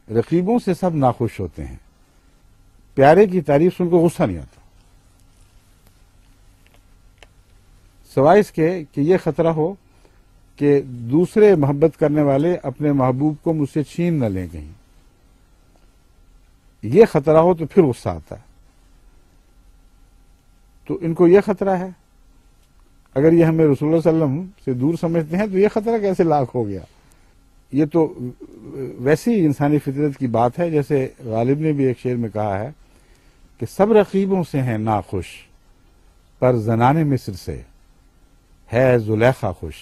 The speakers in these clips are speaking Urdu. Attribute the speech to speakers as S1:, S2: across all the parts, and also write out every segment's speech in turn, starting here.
S1: رقیبوں سے سب ناخوش ہوتے ہیں، پیارے کی تعریف سن کو غصہ نہیں آتا، سوائے اس کے کہ یہ خطرہ ہو کہ دوسرے محبت کرنے والے اپنے محبوب کو مجھ سے چھین نہ لیں کہیں، یہ خطرہ ہو تو پھر غصہ آتا ہے۔ تو ان کو یہ خطرہ ہے، اگر یہ ہمیں رسول اللہ صلی اللہ علیہ وسلم سے دور سمجھتے ہیں تو یہ خطرہ کیسے لاحق ہو گیا؟ یہ تو ویسی انسانی فطرت کی بات ہے، جیسے غالب نے بھی ایک شعر میں کہا ہے کہ سب رقیبوں سے ہیں ناخوش، پر زنان مصر سے ہے زلیخا خوش،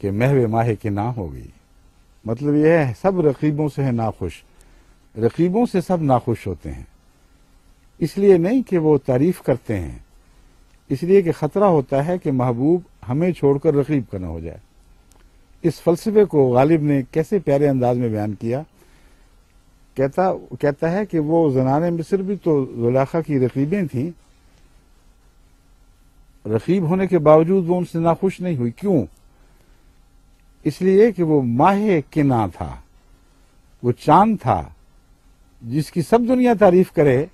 S1: کہ محو ماہ کی نہ ہو گئی۔ مطلب یہ ہے سب رقیبوں سے ہیں ناخوش، رقیبوں سے سب ناخوش ہوتے ہیں، اس لیے نہیں کہ وہ تعریف کرتے ہیں، اس لیے کہ خطرہ ہوتا ہے کہ محبوب ہمیں چھوڑ کر رقیب کا نہ ہو جائے۔ اس فلسفے کو غالب نے کیسے پیارے انداز میں بیان کیا، کہتا ہے کہ وہ زنان مصر بھی تو زلیخا کی رقیبیں تھیں، رقیب ہونے کے باوجود وہ ان سے ناخوش نہیں ہوئی، کیوں؟ اس لیے کہ وہ ماہ کنا تھا، وہ چاند تھا جس کی سب دنیا تعریف کرے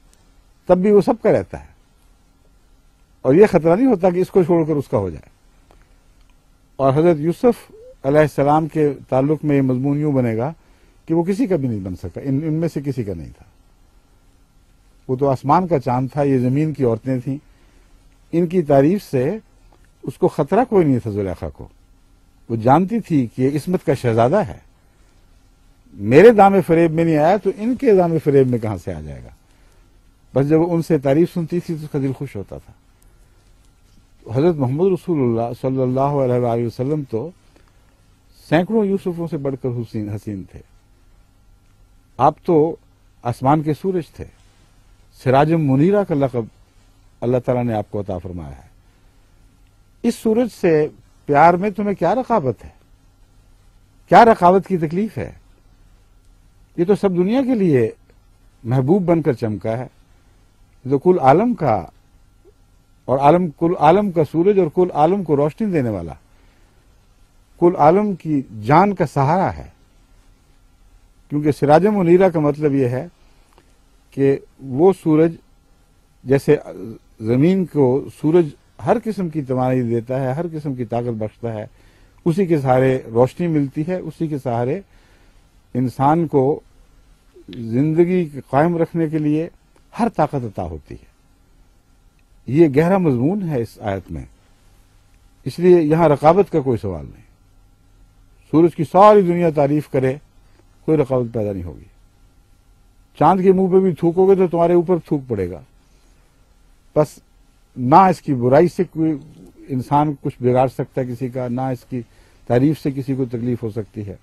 S1: تب بھی وہ سب کا رہتا ہے، اور یہ خطرہ نہیں ہوتا کہ اس کو چھوڑ کر اس کا ہو جائے۔ اور حضرت یوسف علیہ السلام کے تعلق میں یہ مضمون یوں بنے گا کہ وہ کسی کا بھی نہیں بن سکا، ان میں سے کسی کا نہیں تھا، وہ تو آسمان کا چاند تھا، یہ زمین کی عورتیں تھیں، ان کی تعریف سے اس کو خطرہ کوئی نہیں تھا۔ زلیخا کو وہ جانتی تھی کہ یہ عصمت کا شہزادہ ہے، میرے دام فریب میں نہیں آیا تو ان کے دام فریب میں کہاں سے آ جائے گا؟ بس جب ان سے تعریف سنتی تھی تو اس کا دل خوش ہوتا تھا۔ حضرت محمد رسول اللہ صلی اللہ علیہ وآلہ وسلم تو سینکڑوں یوسفوں سے بڑھ کر حسین تھے، آپ تو آسمان کے سورج تھے، سراج منیرہ کا لقب اللہ تعالیٰ نے آپ کو عطا فرمایا ہے۔ اس سورج سے پیار میں تمہیں کیا رقابت ہے، کیا رقابت کی تکلیف ہے؟ یہ تو سب دنیا کے لیے محبوب بن کر چمکا ہے، جو کل عالم کا اور کل عالم کا سورج اور کل عالم کو روشنی دینے والا، کل عالم کی جان کا سہارا ہے۔ کیونکہ سراج منیرہ کا مطلب یہ ہے کہ وہ سورج، جیسے زمین کو سورج ہر قسم کی توانائی دیتا ہے، ہر قسم کی طاقت بخشتا ہے، اسی کے سہارے روشنی ملتی ہے، اسی کے سہارے انسان کو زندگی قائم رکھنے کے لیے ہر طاقت عطا ہوتی ہے۔ یہ گہرا مضمون ہے اس آیت میں، اس لیے یہاں رقابت کا کوئی سوال نہیں۔ سورج کی ساری دنیا تعریف کرے، کوئی رقابت پیدا نہیں ہوگی۔ چاند کے منہ پہ بھی تھوکو گے تو تمہارے اوپر تھوک پڑے گا، بس نہ اس کی برائی سے کوئی انسان کچھ بگاڑ سکتا ہے کسی کا، نہ اس کی تعریف سے کسی کو تکلیف ہو سکتی ہے۔